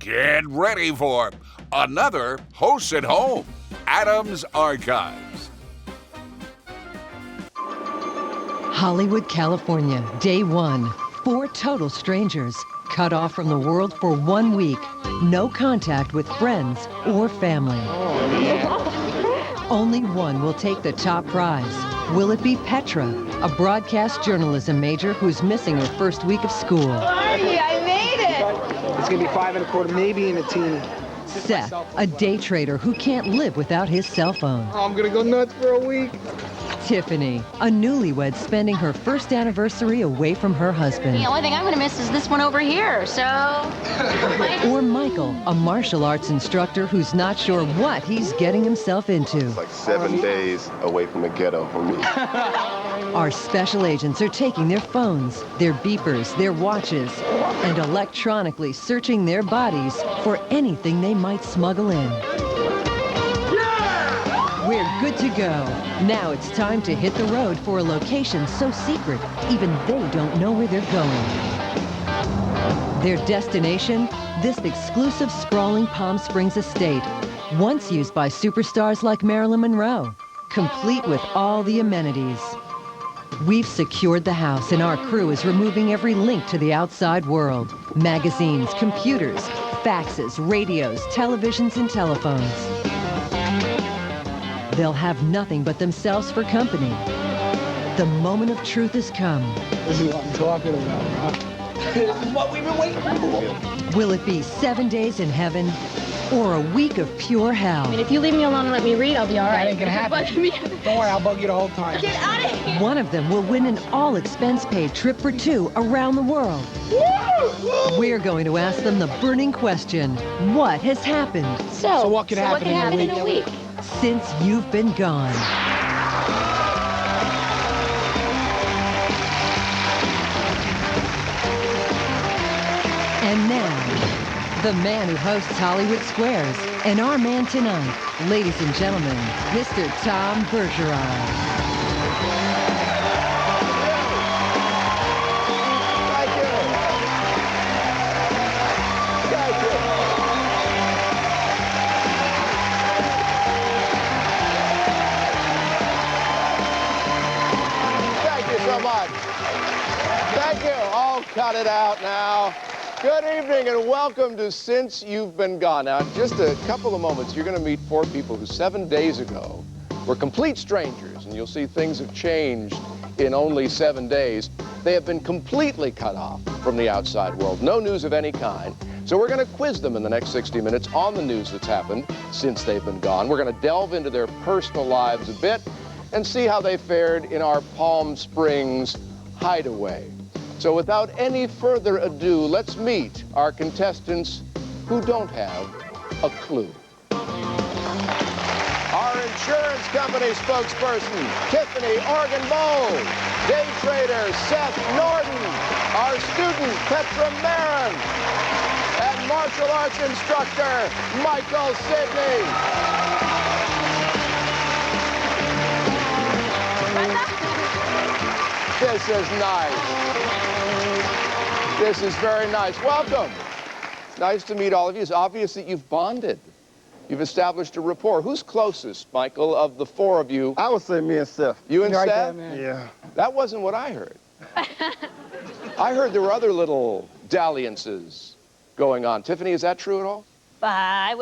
Get ready for another Hosts at Home, Adams Archives. Hollywood, California, day one. 4 total strangers, cut off from the world for 1 week. No contact with friends or family. Only one will take the top prize. Will it be Petra, a broadcast journalism major who's missing her first week of school? Sorry, I made it! It's gonna be 5 1/4, maybe in a teeny. Seth, a day trader who can't live without his cell phone. I'm gonna go nuts for a week. Tiffany, a newlywed spending her first anniversary away from her husband. The only thing I'm gonna miss is this one over here, so... Or Michael, a martial arts instructor who's not sure what he's getting himself into. It's like 7 days away from the ghetto for me. Our special agents are taking their phones, their beepers, their watches, and electronically searching their bodies for anything they might smuggle in. We're good to go. Now it's time to hit the road for a location so secret, even they don't know where they're going. Their destination? This exclusive sprawling Palm Springs estate, once used by superstars like Marilyn Monroe, complete with all the amenities. We've secured the house and our crew is removing every link to the outside world. Magazines, computers, faxes, radios, televisions, and telephones. They'll have nothing but themselves for company. The moment of truth has come. This is what I'm talking about, huh? This is what we've been waiting for. Will it be 7 days in heaven or a week of pure hell? I mean, if you leave me alone and let me read, I'll be all right. That ain't gonna happen. Don't worry, I'll bug you the whole time. Get out of here! One of them will win an all-expense-paid trip for 2 around the world. We're going to ask them the burning question, what has happened So what could happen in a week? since you've been gone? And now, the man who hosts Hollywood Squares, and our man tonight, ladies and gentlemen, Mr. Tom Bergeron. Thank you. Oh, cut it out now. Good evening and welcome to Since You've Been Gone. Now, in just a couple of moments, you're going to meet 4 people who 7 days ago were complete strangers, and you'll see things have changed in only 7 days. They have been completely cut off from the outside world. No news of any kind. So we're going to quiz them in the next 60 minutes on the news that's happened since they've been gone. We're going to delve into their personal lives a bit and see how they fared in our Palm Springs hideaway. So without any further ado, let's meet our contestants who don't have a clue. Our insurance company spokesperson, Tiffany Organ Bowles. Day trader, Seth Norton. Our student, Petra Marin. And martial arts instructor, Michael Sidney. This is nice. This is very nice. Welcome. It's nice to meet all of you. It's obvious that you've bonded. You've established a rapport. Who's closest, Michael, of the 4 of you? I would say me and Seth. You and Right Seth? there, man. Yeah. That wasn't what I heard. I heard there were other little dalliances going on. Tiffany, is that true at all? I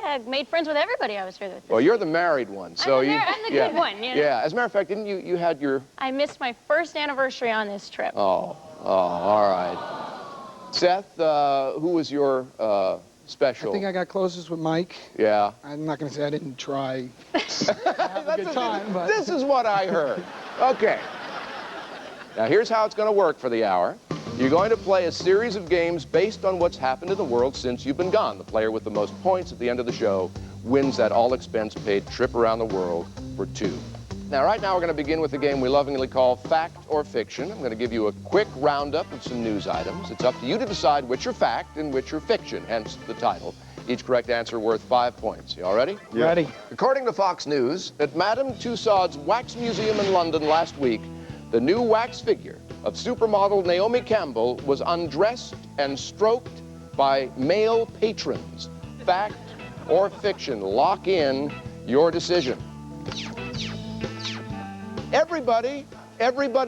had made friends with everybody I was here with. Well, you're the married one, so I'm the good one, you know? Yeah, as a matter of fact, didn't you had your... I missed my first anniversary on this trip. Oh, all right. Seth, who was your special? I think I got closest with Mike. Yeah. I'm not going to say I didn't try to have a good time, but... This is what I heard. Okay. Now, here's how it's going to work for the hour. You're going to play a series of games based on what's happened in the world since you've been gone. The player with the most points at the end of the show wins that all-expense-paid trip around the world for 2. Now, right now, we're going to begin with the game we lovingly call Fact or Fiction. I'm going to give you a quick roundup of some news items. It's up to you to decide which are fact and which are fiction, hence the title. Each correct answer worth 5 points. You all ready? Yeah. Ready. According to Fox News, at Madame Tussauds Wax Museum in London last week, the new wax figure of supermodel Naomi Campbell was undressed and stroked by male patrons. Fact or fiction? Lock in your decision. Everybody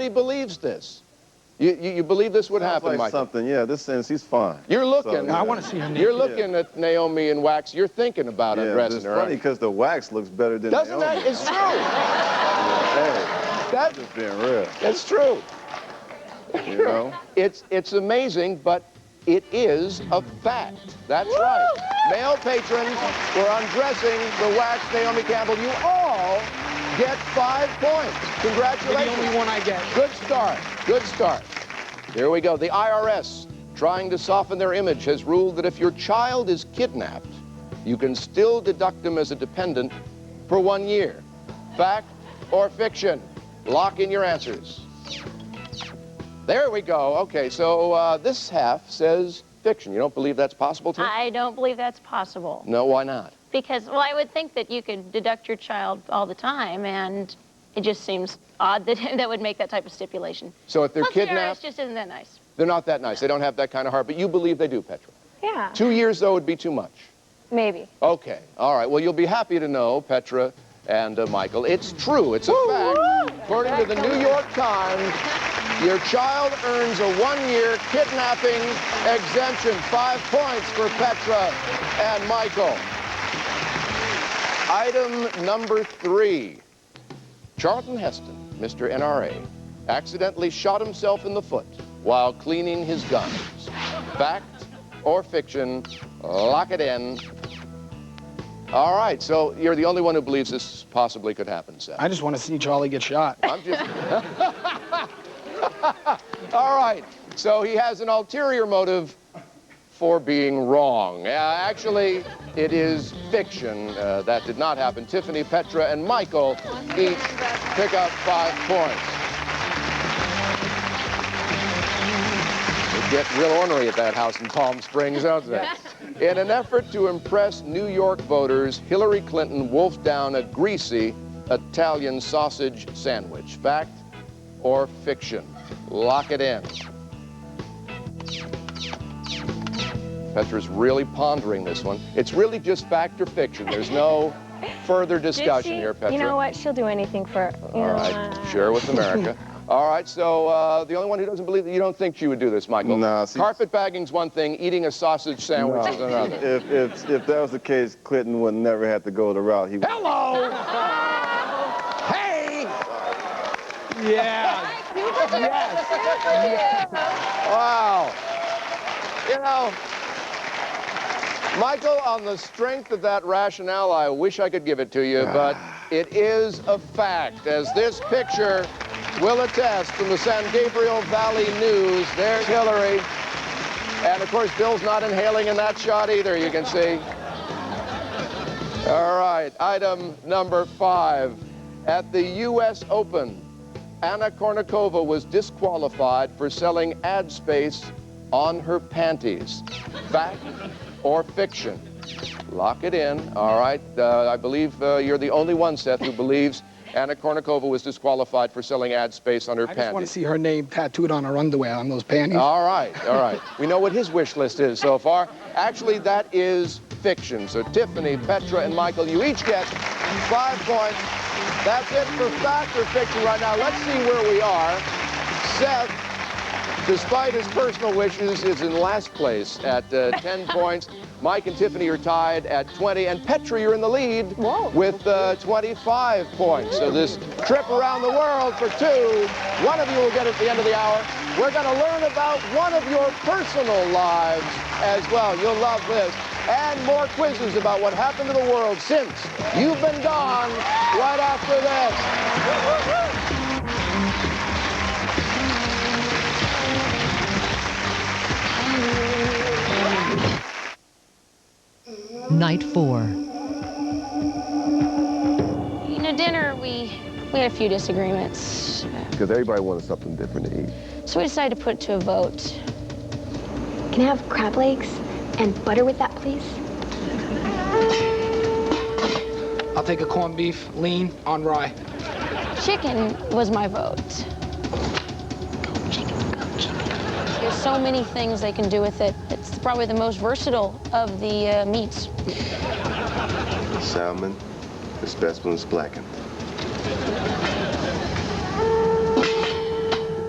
believes this. You believe this would happen, like Michael? something, yeah, this sentence, he's fine. You're looking. So, yeah. I want to see her name. You're looking at Naomi in wax. You're thinking about undressing it's her. funny because the wax looks better than Doesn't Naomi. that? It's true. Hey, That, just being real, it's true. you know? It's amazing, but it is a fact. That's right. Male patrons were undressing the wax Naomi Campbell. You all get 5 points. Congratulations. You're the only one I get. Good start. Good start. Here we go. The IRS, trying to soften their image, has ruled that if your child is kidnapped, you can still deduct them as a dependent for 1 year. Fact or fiction? Lock in your answers. There we go. Okay, so this half says fiction. You don't believe that's possible, Tim? I don't believe that's possible. No, why not? Because, well, I would think that you could deduct your child all the time, and it just seems odd that that would make that type of stipulation. So if they're Plus, kidnapped, the IRS just isn't that nice. they're not that nice. They don't have that kind of heart, but you believe they do, Petra. Yeah, 2 years, though, would be too much. maybe. Okay, all right. Well, you'll be happy to know, Petra and Michael, it's true. It's a fact. According to the New York Times, your child earns a 1-year kidnapping exemption. 5 points for Petra and Michael. Item number 3. Charlton Heston, Mr. NRA, accidentally shot himself in the foot while cleaning his guns. Fact or fiction? Lock it in. All right, so you're the only one who believes this possibly could happen, Seth. I just want to see Charlie get shot. I'm just... All right, so he has an ulterior motive for being wrong. Actually, it is fiction. That did not happen. Tiffany, Petra, and Michael each pick up 5 points. They get real ornery at that house in Palm Springs, don't they? In an effort to impress New York voters, Hillary Clinton wolfed down a greasy Italian sausage sandwich. Fact or fiction? Lock it in. Petra's really pondering this one. It's really just fact or fiction. There's no further discussion here, Petra. You know what? She'll do anything for, you All know. right, share with America. All right, so the only one who doesn't believe that, you don't think she would do this, Michael? Nah, see- Carpetbagging's one thing, eating a sausage sandwich is another. If that was the case, Clinton would never have to go the route he. Hello! Hey! Yeah. Yes. Wow. You know, Michael, on the strength of that rationale, I wish I could give it to you, but it is a fact, as this picture will attest from the San Gabriel Valley News. There's Hillary. And, of course, Bill's not inhaling in that shot either, you can see. All right, item number 5. At the U.S. Open, Anna Kournikova was disqualified for selling ad space on her panties. Fact or fiction? Lock it in. All right. I believe you're the only one, Seth, who believes Anna Kournikova was disqualified for selling ad space on her I just want to panties. see her name tattooed on her underwear on those panties. All right, all right. We know what his wish list is so far. Actually, that is fiction. So Tiffany, Petra, and Michael, you each get 5 points. That's it for fact or fiction right now. Let's see where we are. Seth, despite his personal wishes, is in last place at 10 points. Mike and Tiffany are tied at 20, and Petra, you're in the lead with 25 points. So this trip around the world for 2, one of you will get at the end of the hour. We're going to learn about one of your personal lives as well. You'll love this. And more quizzes about what happened to the world since you've been gone right after this. Night 4. You know, dinner, we had a few disagreements. Because everybody wanted something different to eat. So we decided to put it to a vote. Can I have crab legs and butter with that, please? I'll take a corned beef, lean, on rye. Chicken was my vote. so many things they can do with it. It's probably the most versatile of the meats. The salmon, the specimen's blackened.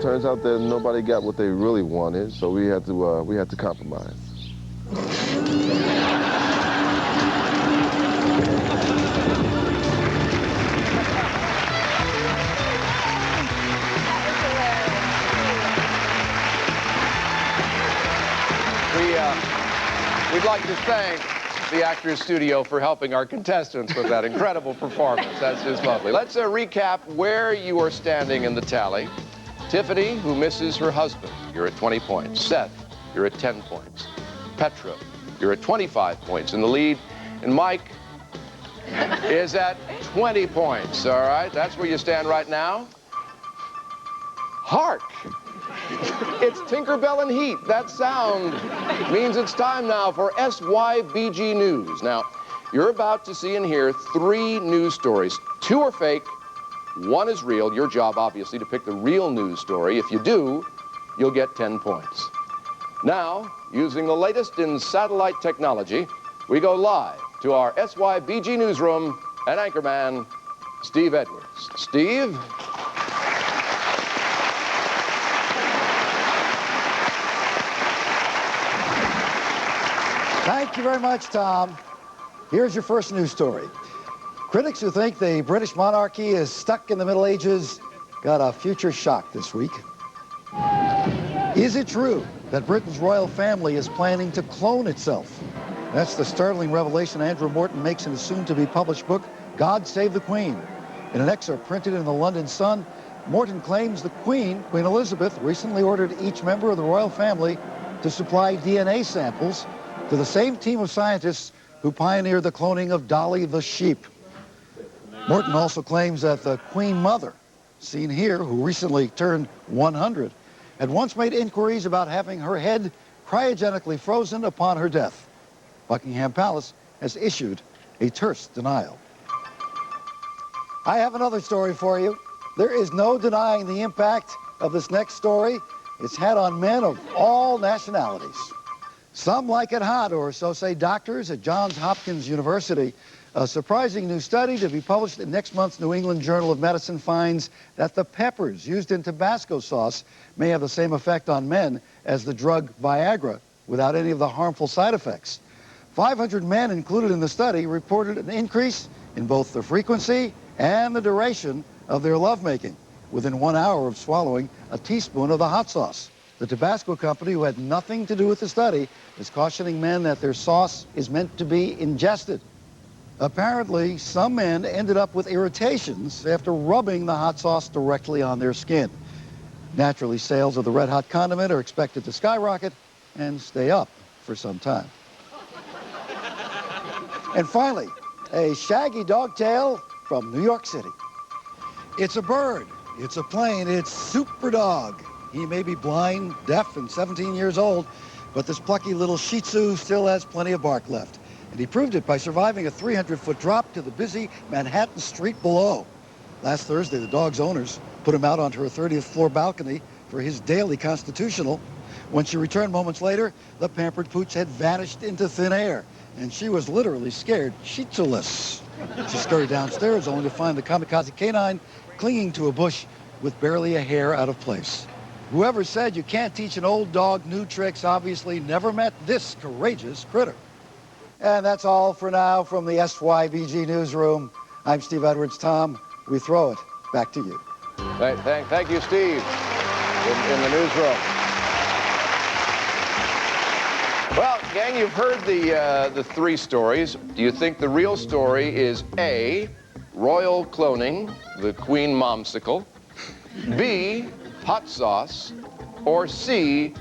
Turns out that nobody got what they really wanted, so we had to compromise. We'd like to thank the Actors Studio for helping our contestants with that incredible performance. That's just lovely. Let's recap where you are standing in the tally. Tiffany, who misses her husband, you're at 20 points. Seth, you're at 10 points. Petra, you're at 25 points in the lead. And Mike is at 20 points, all right? That's where you stand right now. Hark! It's Tinkerbell and Heat. That sound means it's time now for SYBG News. Now, you're about to see and hear 3 news stories. 2 are fake, 1 is real. Your job, obviously, to pick the real news story. If you do, you'll get 10 points. Now, using the latest in satellite technology, we go live to our SYBG newsroom and anchorman, Steve Edwards. Steve? Thank you very much, Tom. Here's your first news story. Critics who think the British monarchy is stuck in the Middle Ages got a future shock this week. Is it true that Britain's royal family is planning to clone itself? That's the startling revelation Andrew Morton makes in his soon-to-be-published book, God Save the Queen. In an excerpt printed in the London Sun, Morton claims the Queen, Queen Elizabeth, recently ordered each member of the royal family to supply DNA samples to the same team of scientists who pioneered the cloning of Dolly the sheep. Morton also claims that the Queen Mother, seen here, who recently turned 100, had once made inquiries about having her head cryogenically frozen upon her death. Buckingham Palace has issued a terse denial. I have another story for you. There is no denying the impact of this next story it's had on men of all nationalities. Some like it hot, or so say doctors at Johns Hopkins University. A surprising new study to be published in next month's New England Journal of Medicine finds that the peppers used in Tabasco sauce may have the same effect on men as the drug Viagra without any of the harmful side effects. 500 men included in the study reported an increase in both the frequency and the duration of their lovemaking within 1 hour of swallowing a teaspoon of the hot sauce. The Tabasco company, who had nothing to do with the study, is cautioning men that their sauce is meant to be ingested. Apparently, some men ended up with irritations after rubbing the hot sauce directly on their skin. Naturally, sales of the red hot condiment are expected to skyrocket and stay up for some time. And finally, a shaggy dog tale from New York City. It's a bird, it's a plane, it's Super Dog. He may be blind, deaf, and 17 years old, but this plucky little Shih Tzu still has plenty of bark left. And he proved it by surviving a 300-foot drop to the busy Manhattan street below. Last Thursday, the dog's owners put him out onto her 30th floor balcony for his daily constitutional. When she returned moments later, the pampered pooch had vanished into thin air, and she was literally scared Shih Tzu-less. She scurried downstairs only to find the kamikaze canine clinging to a bush with barely a hair out of place. Whoever said you can't teach an old dog new tricks obviously never met this courageous critter. And that's all for now from the SYBG newsroom. I'm Steve Edwards. Tom, we throw it back to you. Thank you, Steve, in the newsroom. Well, gang, you've heard the 3 stories. Do you think the real story is A, royal cloning, the Queen Momsicle, B, hot sauce, or C,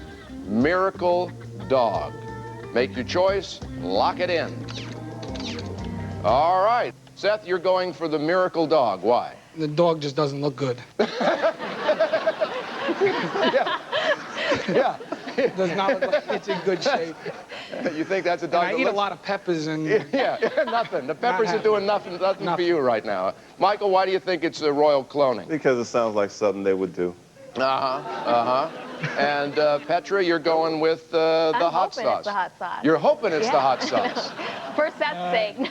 miracle dog? Make your choice, lock it in. All right. Seth, you're going for the miracle dog. Why? The dog just doesn't look good. Yeah. It does not look like it's in good shape. You think that's a dog And I eat a lot of peppers and... Yeah, nothing. The peppers are doing nothing for you right now. Michael, why do you think it's a royal cloning? Because it sounds like something they would do. Uh-huh. And Petra, you're going with the hot sauce. I'm hoping it's the hot sauce. You're hoping it's the Yeah. hot sauce. For Seth's sake. No.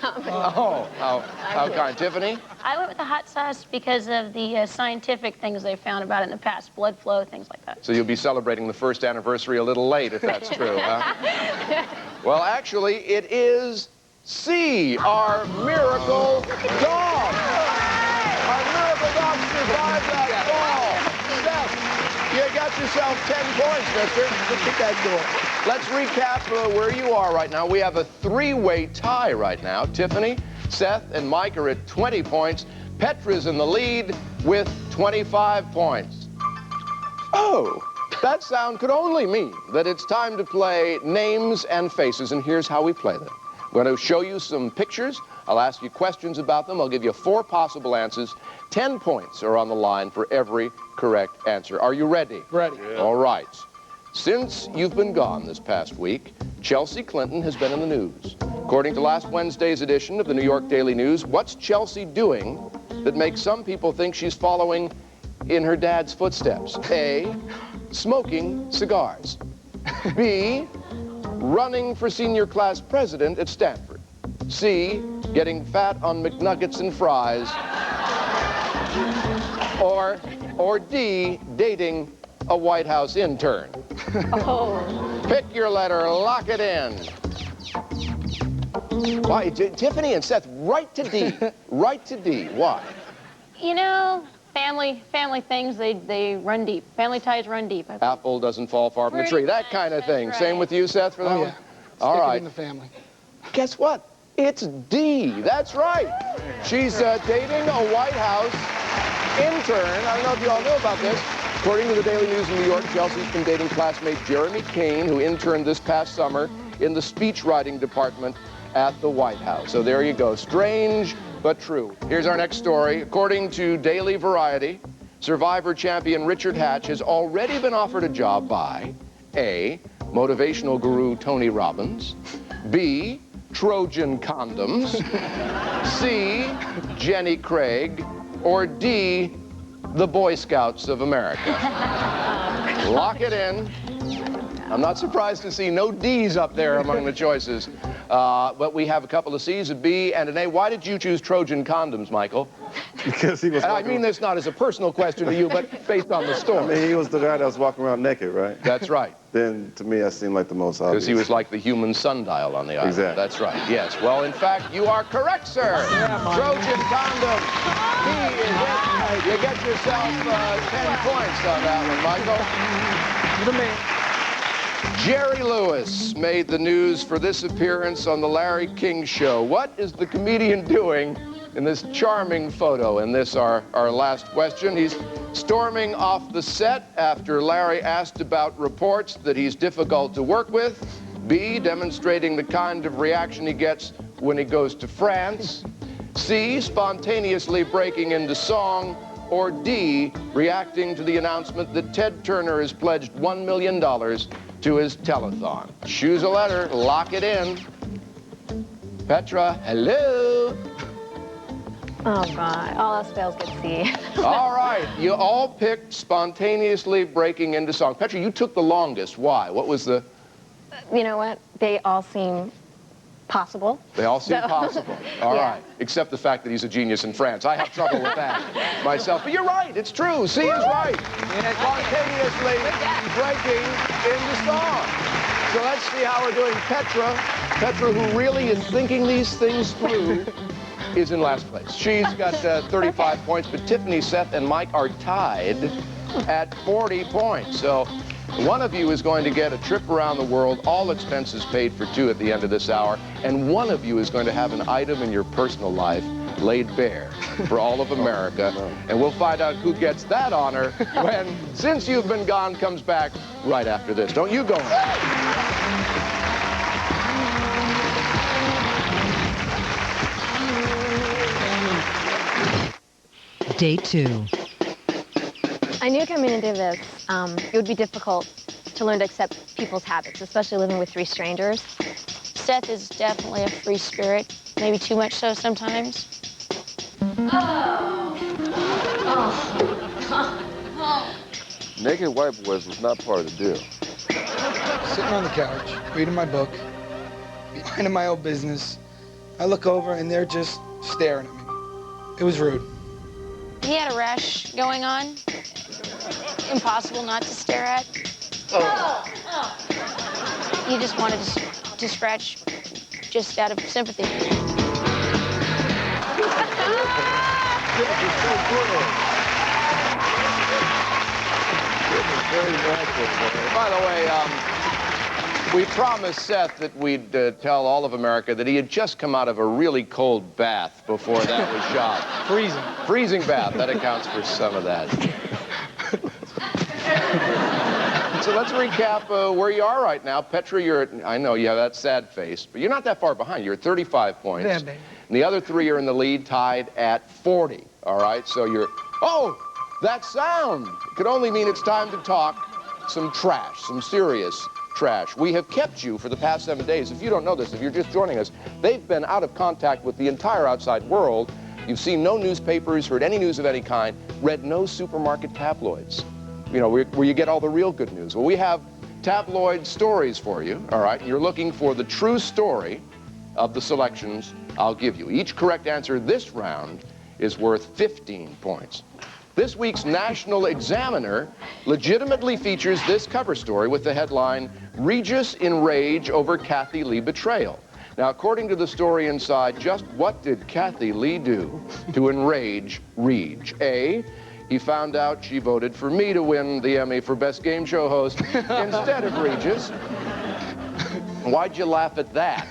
Oh, how kind. Tiffany? I went with the hot sauce because of the scientific things they found about it in the past, blood flow, things like that. So you'll be celebrating the first anniversary a little late, if that's true, huh? Well, actually, it is C, our miracle dog. Our miracle dog survived that fall. Seth, you got yourself 10 points, mister. Look at that door. Let's recap where you are right now. We have a three-way tie right now. Tiffany, Seth, and Mike are at 20 points. Petra's in the lead with 25 points. Oh, that sound could only mean that it's time to play names and faces, and here's how we play them. I'm going to show you some pictures. I'll ask you questions about them. I'll give you 4 possible answers. 10 points are on the line for every correct answer. Are you ready? Ready. Yeah. All right. Since you've been gone this past week, Chelsea Clinton has been in the news. According to last Wednesday's edition of the New York Daily News, what's Chelsea doing that makes some people think she's following in her dad's footsteps? A, smoking cigars. B, running for senior class president at Stanford. C, getting fat on McNuggets and fries. Or D, dating a White House intern. Oh. Pick your letter, lock it in. Why, Tiffany and Seth, right to D. Right to D. Why? You know, family things, they run deep. Family ties run deep. Apple doesn't fall far from the Pretty tree. That much, kind of that's thing. right. Same with you, Seth, for that Oh, one? yeah. All Stick it right. in the family. Guess what? It's D. That's right. She's dating a White House intern. I don't know if you all know about this. According to the Daily News in New York, Chelsea's been dating classmate Jeremy Kane, who interned this past summer in the speech writing department at the White House. So there you go. Strange, but true. Here's our next story. According to Daily Variety, Survivor champion Richard Hatch has already been offered a job by A, motivational guru Tony Robbins, B, Trojan condoms, C, Jenny Craig, or D, the Boy Scouts of America. Lock it in. I'm not surprised to see no D's up there among the choices. But we have a couple of C's, a B, and an A. Why did you choose Trojan condoms, Michael? Because he was. And I mean this not as a personal question to you, but based on the story. I mean, he was the guy that was walking around naked, right? That's right. Then, to me, that seemed like the most obvious. Because he was like the human sundial on the island. Exactly. That's right, yes. Well, in fact, you are correct, sir. Trojan condom. He is it. You get yourself 10 points on that one, Michael. The man. Jerry Lewis made the news for this appearance on the Larry King Show. What is the comedian doing in this charming photo? And this, our last question. He's storming off the set after Larry asked about reports that he's difficult to work with. B, demonstrating the kind of reaction he gets when he goes to France. C, spontaneously breaking into song. Or D, reacting to the announcement that Ted Turner has pledged $1 million to his telethon. Choose a letter, lock it in. Petra, hello. Oh, God. All else fails, get C. All right, you all picked spontaneously breaking into song. Petra, you took the longest. Why? What was the... You know what? They all seem possible. They all seem possible. All Yeah. right, except the fact that he's a genius in France. I have trouble with that myself. But you're right, it's true. C is right. Spontaneously breaking into song. So let's see how we're doing. Petra, who really is thinking these things through, is in last place. She's got 35 points, but Tiffany, Seth, and Mike are tied at 40 points. So one of you is going to get a trip around the world, all expenses paid for two at the end of this hour, and one of you is going to have an item in your personal life laid bare for all of America. And we'll find out who gets that honor when Since You've Been Gone comes back right after this. Don't you go away. Day 2. I knew coming into this, it would be difficult to learn to accept people's habits, especially living with 3 strangers. Seth is definitely a free spirit, maybe too much so sometimes. Naked white boys was not part of the deal. Sitting on the couch, reading my book, minding my own business. I look over and they're just staring at me. It was rude. He had a rash going on. Impossible not to stare at. He just wanted to scratch just out of sympathy. By the way, we promised Seth that we'd tell all of America that he had just come out of a really cold bath before that was shot. Freezing. Freezing bath, that accounts for some of that. So let's recap where you are right now. Petra, I know you have that sad face, but you're not that far behind. You're at 35 points. Yeah, baby. And the other three are in the lead, tied at 40. All right, so you're... Oh, that sound! It could only mean it's time to talk some trash, some serious trash. We have kept you for the past 7 days. If you don't know this, if you're just joining us, they've been out of contact with the entire outside world. You've seen no newspapers, heard any news of any kind, read no supermarket tabloids. You know, where you get all the real good news. Well, we have tabloid stories for you, all right? You're looking for the true story of the selections I'll give you. Each correct answer this round is worth 15 points. This week's National Examiner legitimately features this cover story with the headline, Regis in Rage Over Kathy Lee Betrayal. Now, according to the story inside, just what did Kathy Lee do to enrage Reg? A, he found out she voted for me to win the Emmy for Best Game Show Host instead of Regis. Why'd you laugh at that?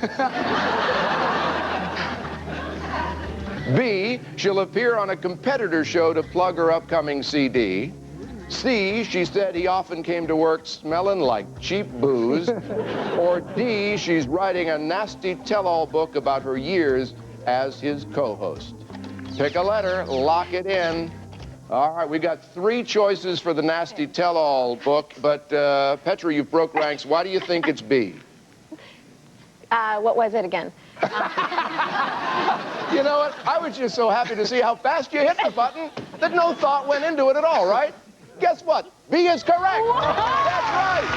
B, she'll appear on a competitor show to plug her upcoming CD. C, she said he often came to work smelling like cheap booze. Or D, she's writing a nasty tell-all book about her years as his co-host. Pick a letter, lock it in. All right, we got 3 choices for the nasty tell-all book, but Petra, you broke ranks. Why do you think it's B? What was it again? You know what? I was just so happy to see how fast you hit the button that no thought went into it at all, right? Guess what? B is correct. That's right.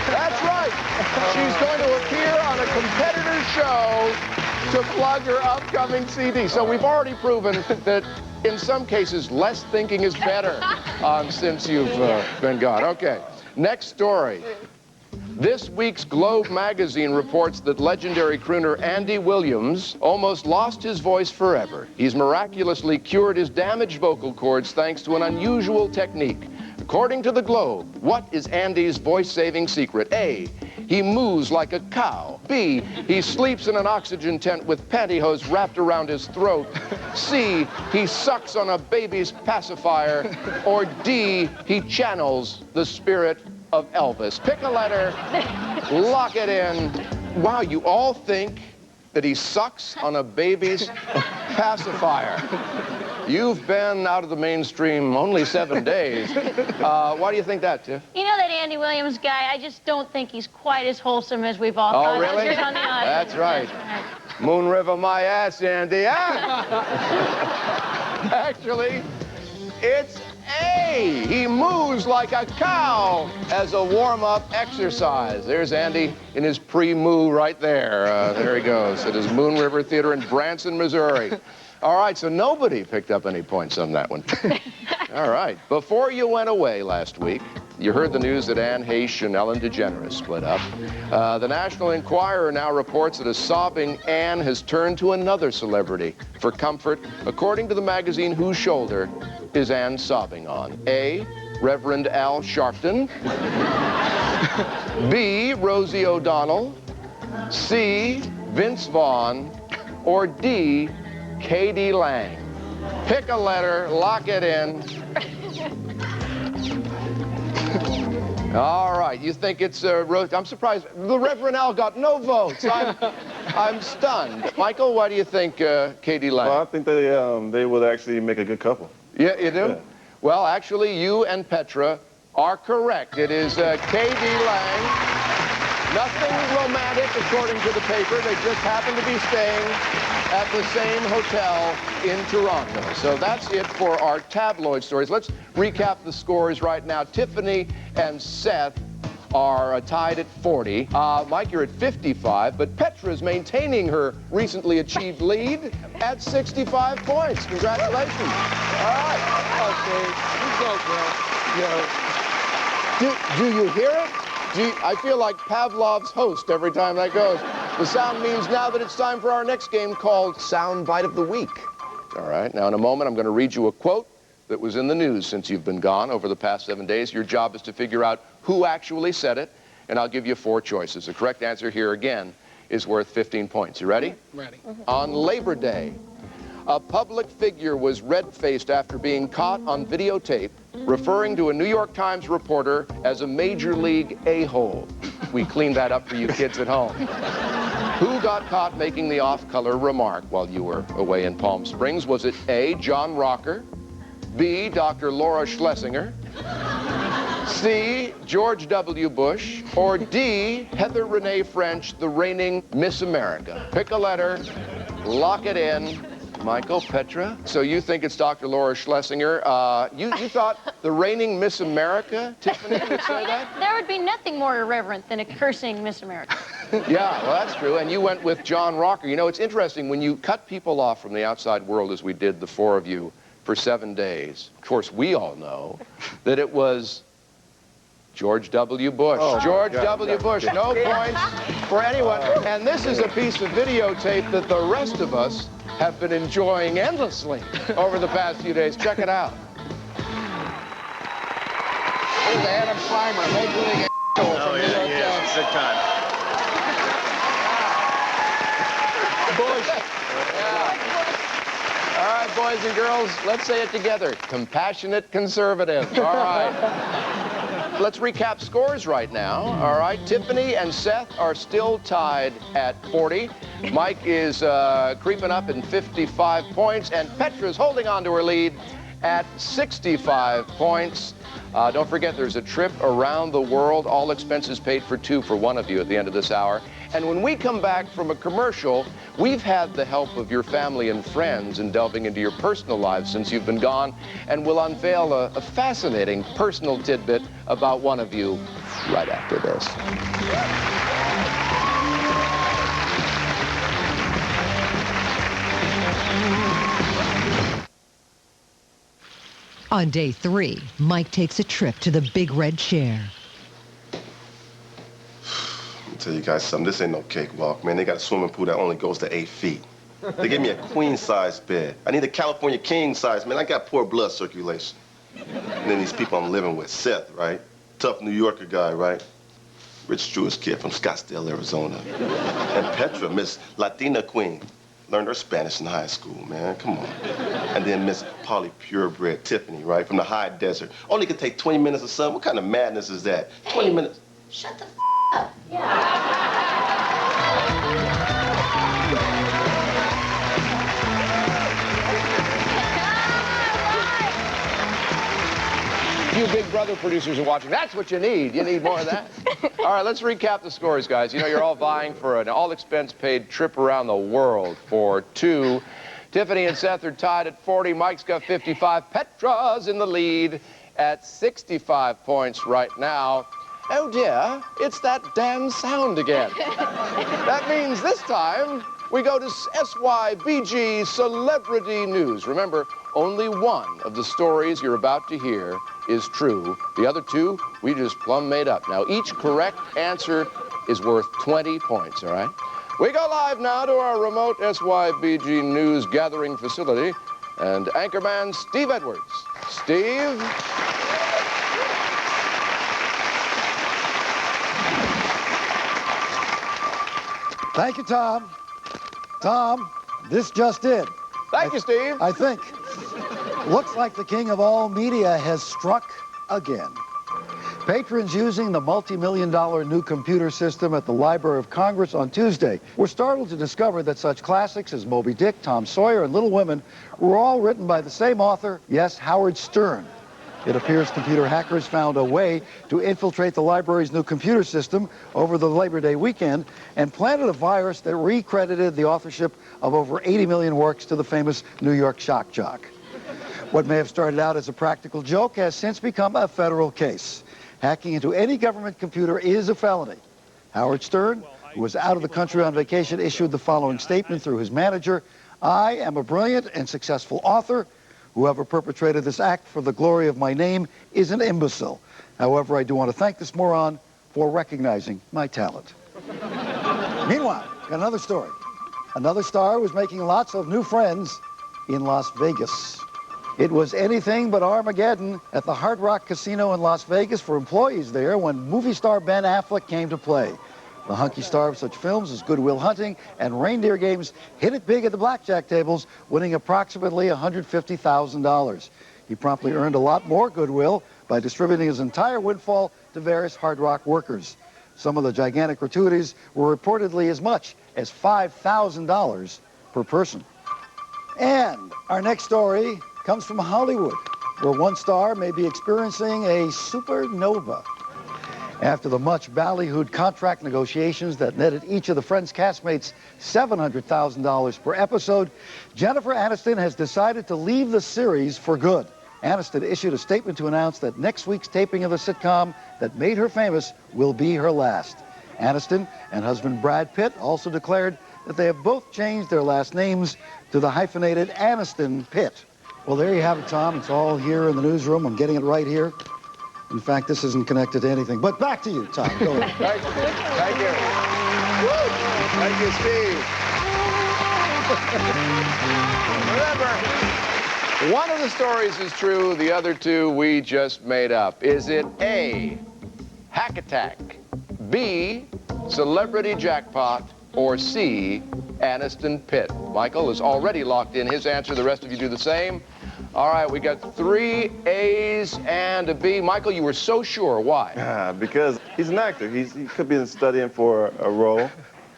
That's right. She's going to appear on a competitor's show to plug her upcoming CD. So we've already proven that in some cases, less thinking is better since you've been gone. Okay, next story. This week's Globe magazine reports that legendary crooner Andy Williams almost lost his voice forever. He's miraculously cured his damaged vocal cords thanks to an unusual technique. According to the Globe, what is Andy's voice-saving secret? A, he moos like a cow. B, he sleeps in an oxygen tent with pantyhose wrapped around his throat. C, he sucks on a baby's pacifier. Or D, he channels the spirit of Elvis. Pick a letter, lock it in. Wow, you all think that he sucks on a baby's pacifier. You've been out of the mainstream only 7 days. Why do you think that, Tiff? You know that Andy Williams guy, I just don't think he's quite as wholesome as we've all thought. Oh, really? On the audience. That's right. Moon River my ass, Andy. Ah! Actually, it's A. He moves like a cow as a warm-up exercise. There's Andy in his pre-moo right there. There he goes at his Moon River Theater in Branson, Missouri. All right, so nobody picked up any points on that one. All right. Before you went away last week, you heard the news that Anne Heche and Ellen DeGeneres split up. The National Enquirer now reports that a sobbing Anne has turned to another celebrity for comfort, according to the magazine whose shoulder is Anne sobbing on. A, Reverend Al Sharpton. B, Rosie O'Donnell. C, Vince Vaughn. Or D, K.D. Lang. Pick a letter, lock it in. All right, you think it's I'm surprised. The Reverend Al got no votes. I'm stunned. Michael, why do you think K.D. Lang? Well, I think they would actually make a good couple. Yeah, you do? Yeah. Well, actually, you and Petra are correct. It is K.D. Lang Nothing romantic, according to the paper. They just happen to be staying at the same hotel in Toronto. So that's it for our tabloid stories. Let's recap the scores right now. Tiffany and Seth are tied at 40. Mike, you're at 55, but Petra's maintaining her recently achieved lead at 65 points. Congratulations. All right. Okay. You go, girl. Do you hear it? I feel like Pavlov's host every time that goes. The sound means now that it's time for our next game called Sound Bite of the Week. All right, now in a moment I'm going to read you a quote that was in the news since you've been gone over the past 7 days. Your job is to figure out who actually said it, and I'll give you 4 choices. The correct answer here again is worth 15 points. You ready? Ready. On Labor Day, a public figure was red-faced after being caught on videotape referring to a New York Times reporter as a major league a-hole. We cleaned that up for you kids at home. Who got caught making the off-color remark while you were away in Palm Springs? Was it A, John Rocker, B, Dr. Laura Schlesinger, C, George W. Bush, or D, Heather Renee French, the reigning Miss America? Pick a letter, lock it in. Michael, Petra, so you think it's Dr. Laura Schlesinger. You thought the reigning Miss America, Tiffany, would say that? There would be nothing more irreverent than a cursing Miss America. Yeah, well, that's true. And you went with John Rocker. You know, it's interesting, when you cut people off from the outside world, as we did, the 4 of you, for 7 days, of course, we all know that it was George W. Bush. Oh, George God, W. Bush. No points for anyone. And this is a piece of videotape that the rest of us have been enjoying endlessly over the past few days. Check it out. Here's Adam Schleimer, Major League a-hole from New York Giants. Good time. Bush. Yeah. All right, boys and girls, let's say it together. Compassionate conservative. All right. Let's recap scores right now. All right, Tiffany and Seth are still tied at 40. Mike is creeping up in 55 points, and Petra's holding on to her lead at 65 points. Don't forget, there's a trip around the world, all expenses paid for 2 for one of you at the end of this hour. And when we come back from a commercial, we've had the help of your family and friends in delving into your personal lives since you've been gone, and we'll unveil a fascinating personal tidbit about one of you right after this. On day 3, Mike takes a trip to the big red chair. I'll tell you guys something. This ain't no cakewalk, man. They got a swimming pool that only goes to 8 feet. They gave me a queen-size bed. I need a California king-size, man. I got poor blood circulation. And then these people I'm living with, Seth, right? Tough New Yorker guy, right? Rich Jewish kid from Scottsdale, Arizona. And Petra, Miss Latina Queen. Learned her Spanish in high school, man. Come on. And then Miss Polly Purebred Tiffany, right? From the high desert. Only could take 20 minutes of sun. What kind of madness is that? 20 minutes. Shut the up. Yeah. You Big Brother producers are watching. That's what you need. You need more of that. All right, let's recap the scores, guys. You know, you're all vying for an all-expense-paid trip around the world for 2. Tiffany and Seth are tied at 40. Mike's got 55. Petra's in the lead at 65 points right now. Oh, dear, it's that damn sound again. That means this time we go to SYBG Celebrity News. Remember, only one of the stories you're about to hear is true. The other 2, we just plumb made up. Now, each correct answer is worth 20 points, all right? We go live now to our remote SYBG News gathering facility and anchorman Steve Edwards. Steve? Thank you, Tom. Tom, this just in. Thank you, Steve. I think. Looks like the king of all media has struck again. Patrons using the multi-million-dollar new computer system at the Library of Congress on Tuesday were startled to discover that such classics as Moby Dick, Tom Sawyer, and Little Women were all written by the same author, yes, Howard Stern. It appears computer hackers found a way to infiltrate the library's new computer system over the Labor Day weekend and planted a virus that recredited the authorship of over 80 million works to the famous New York shock jock. What may have started out as a practical joke has since become a federal case. Hacking into any government computer is a felony. Howard Stern, who was out of the country on vacation, issued the following statement through his manager: "I am a brilliant and successful author. Whoever perpetrated this act for the glory of my name is an imbecile. However, I do want to thank this moron for recognizing my talent." Meanwhile, got another story. Another star was making lots of new friends in Las Vegas. It was anything but Armageddon at the Hard Rock Casino in Las Vegas for employees there when movie star Ben Affleck came to play. The hunky star of such films as Good Will Hunting and Reindeer Games hit it big at the blackjack tables, winning approximately $150,000. He promptly earned a lot more goodwill by distributing his entire windfall to various Hard Rock workers. Some of the gigantic gratuities were reportedly as much as $5,000 per person. And our next story comes from Hollywood, where one star may be experiencing a supernova. After the much ballyhooed contract negotiations that netted each of the Friends castmates $700,000 per episode, Jennifer Aniston has decided to leave the series for good. Aniston issued a statement to announce that next week's taping of the sitcom that made her famous will be her last. Aniston and husband Brad Pitt also declared that they have both changed their last names to the hyphenated Aniston Pitt. Well, there you have it, Tom. It's all here in the newsroom. I'm getting it right here. In fact, this isn't connected to anything. But back to you, Tom. Go ahead. Thank you. Thank you. Woo! Thank you, Steve. Remember, one of the stories is true, the other two we just made up. Is it A, hack attack, B, celebrity jackpot, or C, Aniston Pitt? Michael is already locked in his answer. The rest of you do the same. All right, we got 3 A's and a B. Michael, you were so sure. Why? Because he's an actor. He could be studying for a role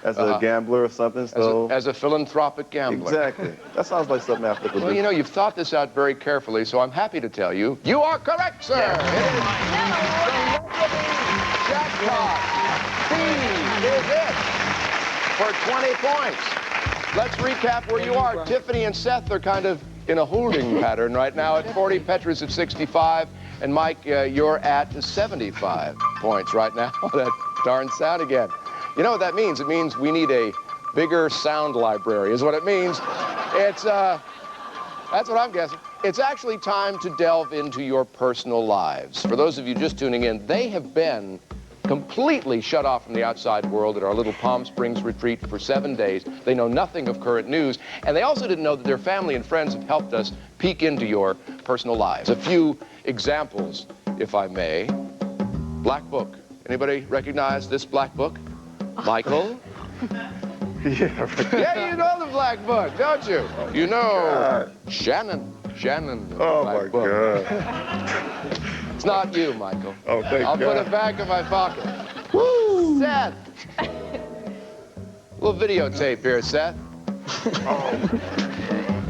as a gambler or something. So as a philanthropic gambler. Exactly. That sounds like something Affleck would do. Well, you know, you've thought this out very carefully, so I'm happy to tell you, you are correct, sir. It is celebrity jackpot. B is it for 20 points. Let's recap where you are. Tiffany and Seth are kind of in a holding pattern right now at 40. Petra's at 65. And Mike, you're at 75 points right now. That darn sound again. You know what that means? It means we need a bigger sound library is what it means. It's, that's what I'm guessing. It's actually time to delve into your personal lives. For those of you just tuning in, they have been completely shut off from the outside world at our little Palm Springs retreat for 7 days. They know nothing of current news, and they also didn't know that their family and friends have helped us peek into your personal lives. A few examples, if I may. Black Book. Anybody recognize this Black Book? Michael? Yeah, you know the Black Book, don't you? You know Shannon. Oh, Black my Book. God. It's not you, Michael. Oh, thank I'll God. put it back in my pocket. Woo! Seth. Little videotape here, Seth.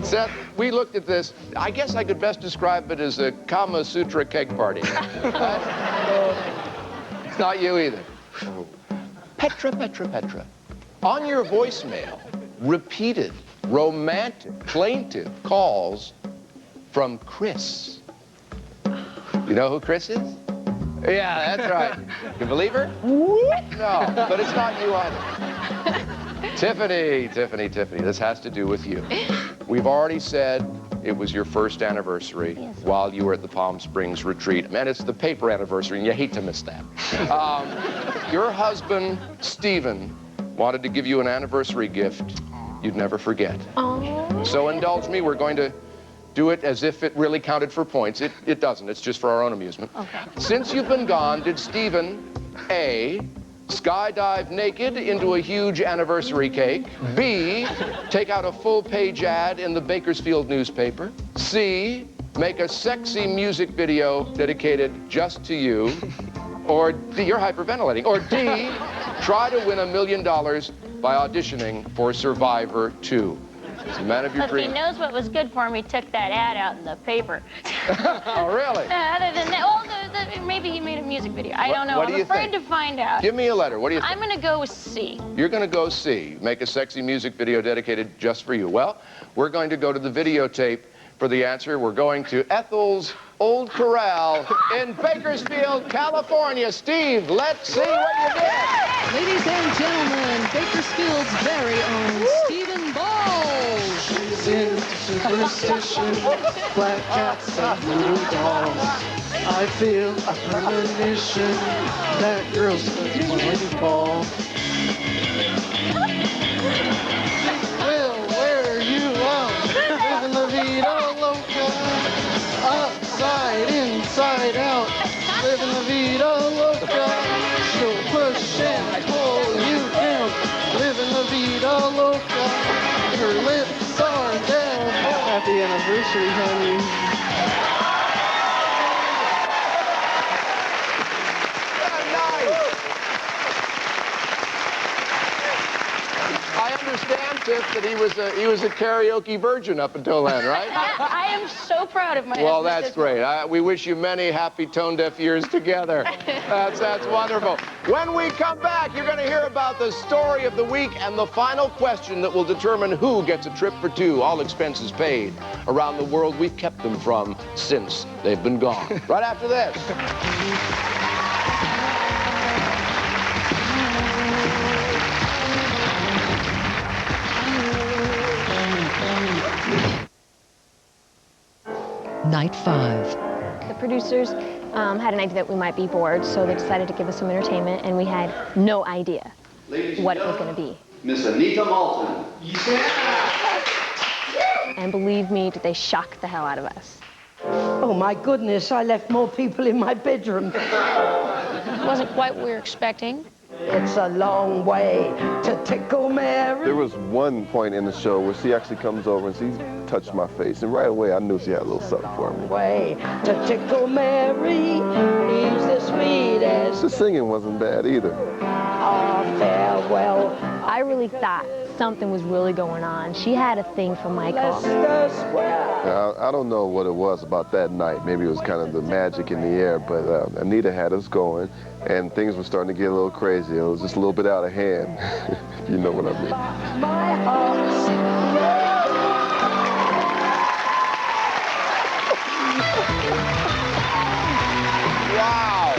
Seth, we looked at this. I guess I could best describe it as a Kama Sutra keg party. It's not you either. Petra. On your voicemail, repeated, romantic, plaintive calls from Chris. You know who Chris is? Yeah, that's right. You believe her? No, but it's not you either. Tiffany, this has to do with you. We've already said it was your first anniversary while you were at the Palm Springs retreat. Man, it's the paper anniversary, and you hate to miss that. Your husband, Stephen, wanted to give you an anniversary gift you'd never forget. Oh. So indulge me, we're going to do it as if it really counted for points. It doesn't, it's just for our own amusement. Okay. Since you've been gone, did Stephen, A, skydive naked into a huge anniversary cake, B, take out a full-page ad in the Bakersfield newspaper, C, make a sexy music video dedicated just to you, or D, you're hyperventilating, or D, try to win $1 million by auditioning for Survivor 2? He's a man of your If he dreams. knows what was good for him, he took that ad out in the paper. Oh, really? Other than that, well, maybe he made a music video. I don't know. What do I'm you afraid think? to find out. Give me a letter. What do you think? I'm going to go with C. You're going to go see. Make a sexy music video dedicated just for you. Well, we're going to go to the videotape for the answer. We're going to Ethel's Old Corral in Bakersfield, California. Steve, let's see what you did. Ladies and gentlemen, Bakersfield's very own Stephen Ball. She's into superstition, black cats and voodoo dolls. I feel a premonition that girl's going to fall. Well, where are you living la vida loca? Upside, inside out, living la vida loca. She'll push and pull you down, living la vida loca. Her lips are down. Happy anniversary, honey. I understand, Tiff, that he was a karaoke virgin up until then, right? I am so proud of my Well, husband. that's great. We wish you many happy tone-deaf years together. That's wonderful. When we come back, you're going to hear about the story of the week and the final question that will determine who gets a trip for two, all expenses paid, around the world we've kept them from since they've been gone. Right after this. Night 5. The producers had an idea that we might be bored, so they decided to give us some entertainment, and we had no idea what it was going to be. Miss Anita Malton. And believe me, did they shock the hell out of us. Oh my goodness, I left more people in my bedroom. It wasn't quite what we were expecting. It's a long way to tickle Mary. There was one point in the show where she actually comes over and she touched my face, and right away I knew she had a little something for me. Way to tickle Mary, he's the sweetest. The singing wasn't bad either. Ah, farewell. I really thought something was really going on. She had a thing for Michael. Now, I don't know what it was about that night. Maybe it was kind of the magic in the air, but Anita had us going, and things were starting to get a little crazy. It was just a little bit out of hand, if you know what I mean. My heart. Wow.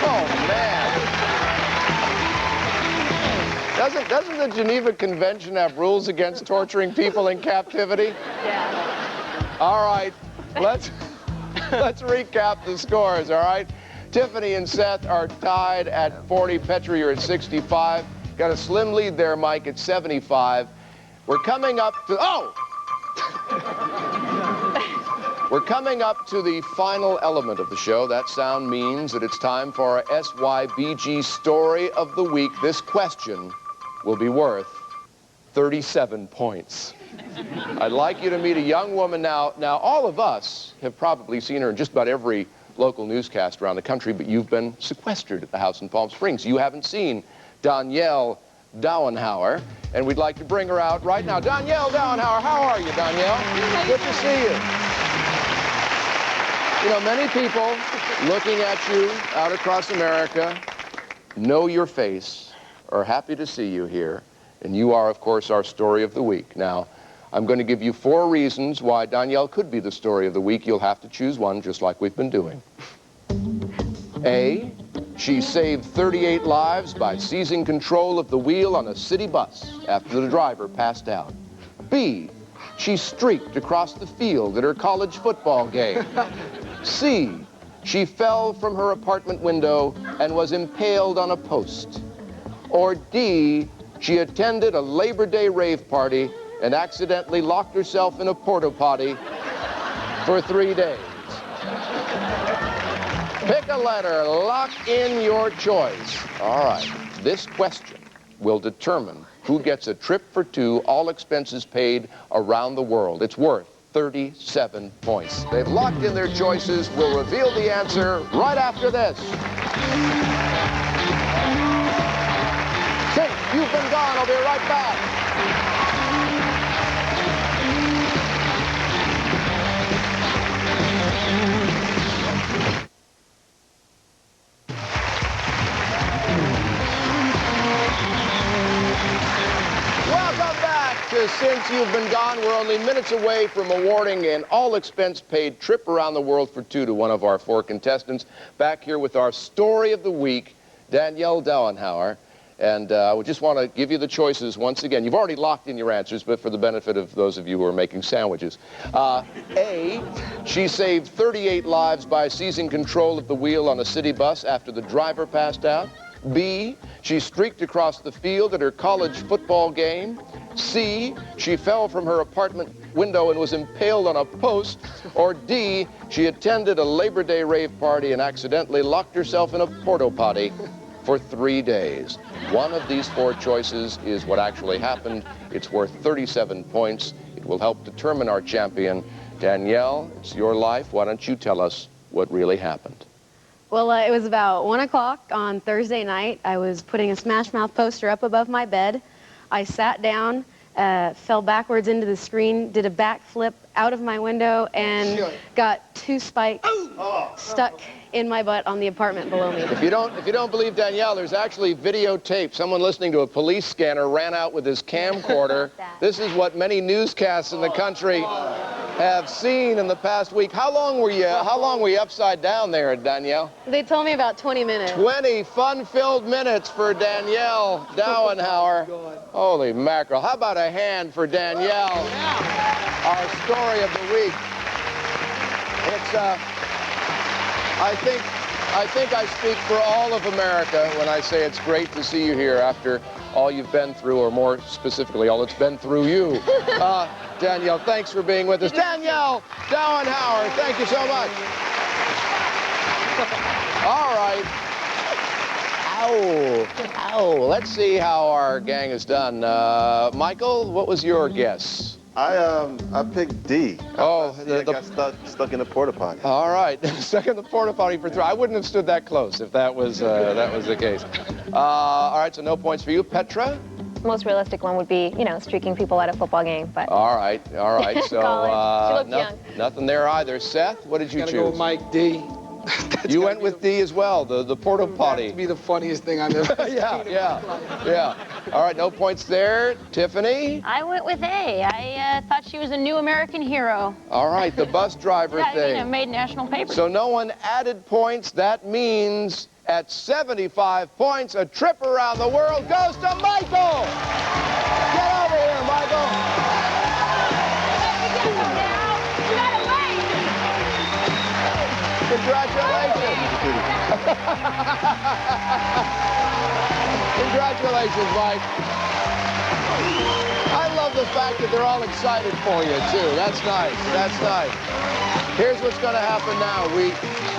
Oh, man. Doesn't the Geneva Convention have rules against torturing people in captivity? Yeah. All right, let's recap the scores, all right? Tiffany and Seth are tied at 40. Petri, you're at 65. Got a slim lead there, Mike, at 75. We're coming up to, We're coming up to the final element of the show. That sound means that it's time for our SYBG story of the week. This question will be worth 37 points. I'd like you to meet a young woman now. Now, all of us have probably seen her in just about every local newscast around the country, but you've been sequestered at the house in Palm Springs. You haven't seen Danielle Dauenhauer, and we'd like to bring her out right now. Danielle Dauenhauer, how are you, Danielle? Good to see you. You know, many people looking at you out across America know your face, are happy to see you here, and you are, of course, our story of the week. Now, I'm going to give you 4 reasons why Danielle could be the story of the week. You'll have to choose one, just like we've been doing. A, she saved 38 lives by seizing control of the wheel on a city bus after the driver passed out. B, she streaked across the field at her college football game. C, she fell from her apartment window and was impaled on a post. Or D, she attended a Labor Day rave party and accidentally locked herself in a porta potty for 3 days. Pick a letter, lock in your choice. All right, this question will determine who gets a trip for 2, all expenses paid, around the world. It's worth 37 points. They've locked in their choices. We'll reveal the answer right after this. Since you've been gone, I'll be right back. Since You've Been Gone. We're only minutes away from awarding an all-expense-paid trip around the world for two to one of our four contestants. Back here with our story of the week, Danielle Dauenhauer. And I would just want to give you the choices once again. You've already locked in your answers, but for the benefit of those of you who are making sandwiches. A, she saved 38 lives by seizing control of the wheel on a city bus after the driver passed out. B, she streaked across the field at her college football game. C, she fell from her apartment window and was impaled on a post. Or D, she attended a Labor Day rave party and accidentally locked herself in a porta potty for 3 days. One of these four choices is what actually happened. It's worth 37 points. It will help determine our champion. Danielle, it's your life. Why don't you tell us what really happened? Well, it was about 1 o'clock on Thursday night. I was putting a Smash Mouth poster up above my bed. I sat down, fell backwards into the screen, did a backflip out of my window, and got 2 spikes stuck in my butt on the apartment below me. If you don't believe Danielle, there's actually videotape. Someone listening to a police scanner ran out with his camcorder. This is what many newscasts in the country have seen in the past week. How long were you upside down there, Danielle? They told me about 20 minutes. 20 fun-filled minutes for Danielle Dauenhauer. Holy mackerel. How about a hand for Danielle? Our story of the week. It's I think I speak for all of America when I say it's great to see you here after all you've been through, or more specifically, all that's been through you. Danielle, thanks for being with us. Danielle Dauenhauer, thank you so much. All right. Ow. Let's see how our gang has done. Michael, what was your guess? I picked D. Oh, I got stuck in the porta potty. All right, stuck in the porta potty for 3. I wouldn't have stood that close if that was the case. All right, so no points for you, Petra. The most realistic one would be, streaking people at a football game, but... All right. So, she looked young. Nothing there either. Seth, what did you choose? Gotta go with Mike D. You went with D as well, the porta potty. That would be the funniest thing I've ever seen. Yeah. All right, no points there. Tiffany? I went with A. I thought she was a new American hero. All right, the bus driver thing. It made national paper. So no one added points. That means at 75 points, a trip around the world goes to Michael. Get over here, Michael. Congratulations. Congratulations, Mike. I love the fact that they're all excited for you, too. That's nice. Here's what's going to happen now.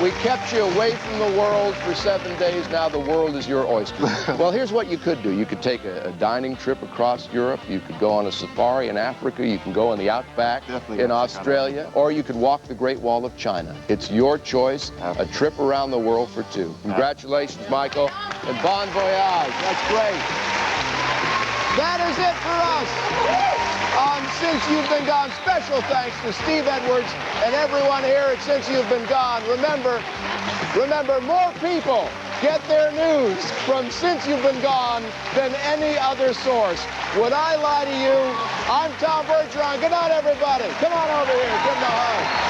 We kept you away from the world for 7 days. Now the world is your oyster. Well, here's what you could do. You could take a dining trip across Europe. You could go on a safari in Africa. You can go in the outback in Australia. Or you could walk the Great Wall of China. It's your choice. A trip around the world for 2. Congratulations, Michael. And bon voyage. That's great. That is it for us. Since You've Been Gone, special thanks to Steve Edwards and everyone here at Since You've Been Gone. Remember, more people get their news from Since You've Been Gone than any other source. Would I lie to you? I'm Tom Bergeron. Good night, everybody. Come on over here. Give them a hug.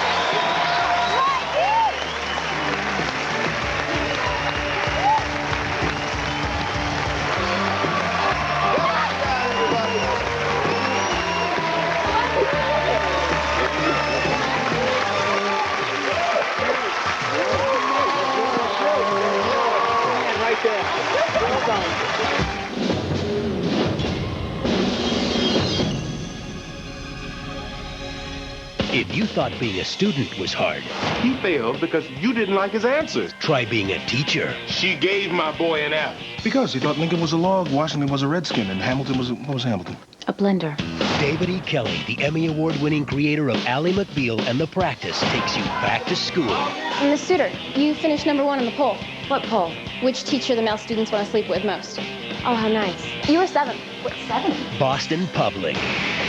If you thought being a student was hard, he failed because you didn't like his answers. Try being a teacher. She gave my boy an F. Because he thought Lincoln was a log, Washington was a redskin, and Hamilton was what was Hamilton? A blender. David E. Kelly, the Emmy Award-winning creator of Ally McBeal and The Practice, takes you back to school. Miss Suter, you finished #1 on the poll. What poll? Which teacher the male students want to sleep with most? Oh, how nice. You were 7th. What, 7th? Boston Public.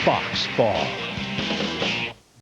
Fox Fall.